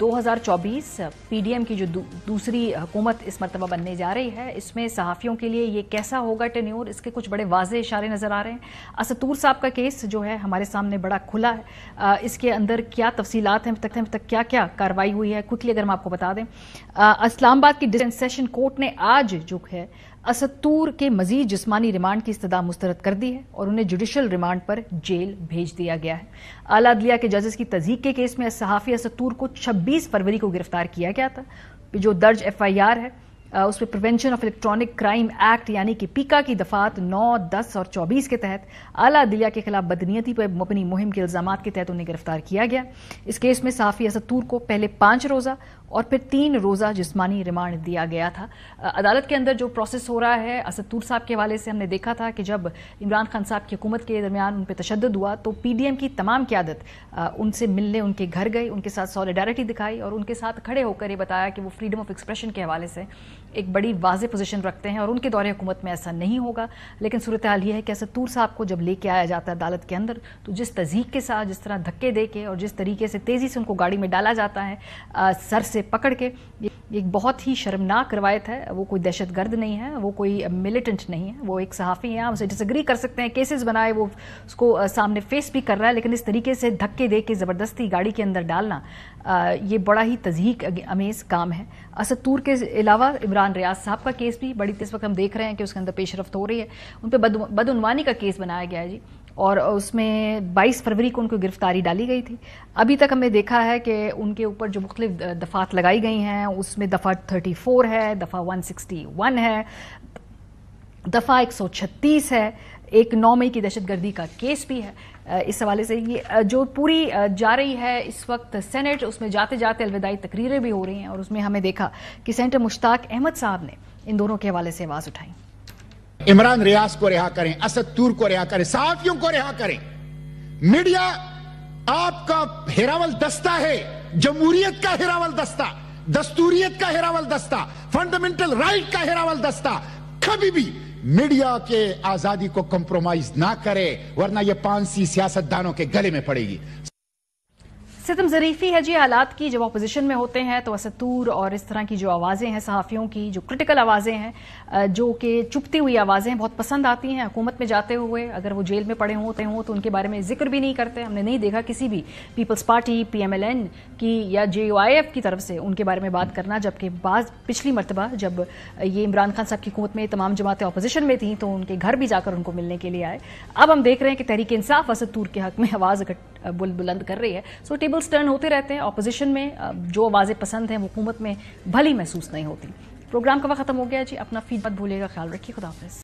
2024 PDM की जो दूसरी हुकूमत इस मरतबा बनने जा रही है, इसमें सहाफ़ियों के लिए ये कैसा होगा टेन्योर, इसके कुछ बड़े वाज़े इशारे नज़र आ रहे हैं। असतूर साहब का केस जो है हमारे सामने बड़ा खुला है, इसके अंदर क्या तफसीलात हैं, अब तक क्या क्या कार्रवाई हुई है, क्विकली अगर हम आपको बता दें। इस्लामाबाद की डिस्ट्रिक्ट सेशन कोर्ट ने आज जो है असतूर के मजीद जिस्मानी रिमांड की इस्तदा मुस्तरद कर दी है और उन्हें जुडिशल रिमांड पर जेल भेज दिया गया है। आला अदलिया के जजेस की तज़हीक के केस में सहाफ़ी असतूर को 26 फरवरी को गिरफ्तार किया गया था। जो दर्ज FIR है उसमें prevention of electronic crime act यानी कि पीका की दफात 9, 10 और 24 के तहत आला अदलिया के खिलाफ बदनीयती पर मबनी मुहिम के इल्जामात के तहत उन्हें गिरफ्तार किया गया। इस केस में सहाफ़ी असतूर को पहले 5 रोज़ा और फिर 3 रोज़ा जिस्मानी रिमांड दिया गया था। अदालत के अंदर जो प्रोसेस हो रहा है असतूर साहब के हवाले से हमने देखा था कि जब इमरान खान साहब की हुकूमत के दरमियान उन पर तशद्दुद हुआ तो PDM की तमाम क़यादत उनसे मिलने उनके घर गई, उनके साथ सॉलिडारिटी दिखाई और उनके साथ खड़े होकर ये बताया कि वो फ्रीडम ऑफ एक्सप्रेशन के हवाले से एक बड़ी वाज़ेह पोजीशन रखते हैं और उनके दौरे हुकूमत में ऐसा नहीं होगा। लेकिन सूरत हाल ये है कि असतूर साहब को जब लेके आया जाता है अदालत के अंदर तो जिस तज़हीक के साथ, जिस तरह धक्के दे के और जिस तरीके से तेज़ी से उनको गाड़ी में डाला जाता है सर से पकड़ के, ये एक बहुत ही शर्मनाक रवायत है। वो कोई दहशतगर्द नहीं है, वो कोई मिलिटेंट नहीं है, वो एक सहाफ़ी है। हम उसे डिसएग्री कर सकते हैं, केसेस बनाए, वो उसको सामने फेस भी कर रहा है, लेकिन इस तरीके से धक्के दे के ज़बरदस्ती गाड़ी के अंदर डालना ये बड़ा ही तज़हीक अमेज़ काम है। असतूर के अलावा इमरान रियाज साहब का केस भी बड़ी इस वक्त हम देख रहे हैं कि उसके अंदर पेशरफ्त हो रही है। उन पर बदउनवानी का केस बनाया गया है जी, और उसमें 22 फरवरी को उनको गिरफ्तारी डाली गई थी। अभी तक हमने देखा है कि उनके ऊपर जो मुख्तलिफ दफ़ात लगाई गई हैं उसमें दफ़ा 34 है, दफ़ा 161 है, दफ़ा 136 है, एक 9 मई की दहशतगर्दी का केस भी है। इस हवाले से ये जो पूरी जा रही है इस वक्त सेनेट, उसमें जाते जाते अलविदाई तकरीरें भी हो रही हैं और उसमें हमें देखा कि सेनेटर मुश्ताक अहमद साहब ने इन दोनों के हवाले से आवाज़ उठाई। इमरान रियाज को रिहा करें, असतूर को रिहा करें, सहाफियों को रिहा करें। मीडिया आपका हिरावल दस्ता है, जमहूरियत का हिरावल दस्ता, दस्तूरियत का हिरावल दस्ता, फंडामेंटल राइट का हिरावल दस्ता। कभी भी मीडिया के आजादी को कंप्रोमाइज ना करे, वरना यह पांसी सियासतदानों के गले में पड़ेगी। सितम ज़रीफ़ी है जी हालात की। जब अपोजिशन में होते हैं तो असतूर और इस तरह की जो आवाज़ें हैं सहाफ़ियों की, जो क्रिटिकल आवाज़ें हैं, जो कि चुपती हुई आवाज़ें बहुत पसंद आती हैं। हुकूमत में जाते हुए अगर वो जेल में पड़े होते हों तो उनके बारे में जिक्र भी नहीं करते। हमने नहीं देखा किसी भी पीपल्स पार्टी, PMLN की या JUIF की तरफ से उनके बारे में बात करना, जबकि पिछली मरतबा जब ये इमरान खान साहब की हुकूमत में तमाम जमातें अपोजिशन में थीं तो उनके घर भी जाकर उनको मिलने के लिए आए। अब हम देख रहे हैं कि तहरीक इंसाफ असतूर के हक में आवाज़ बुलंद कर रही है। सो टेबल्स टर्न होते रहते हैं। ऑपोजिशन में जो आवाज़ें पसंद हैं वो हुकूमत में भली महसूस नहीं होती। प्रोग्राम का वक्त खत्म हो गया जी। अपना फीडबैक भूलिएगा, ख्याल रखिए, खुदा हाफिज़।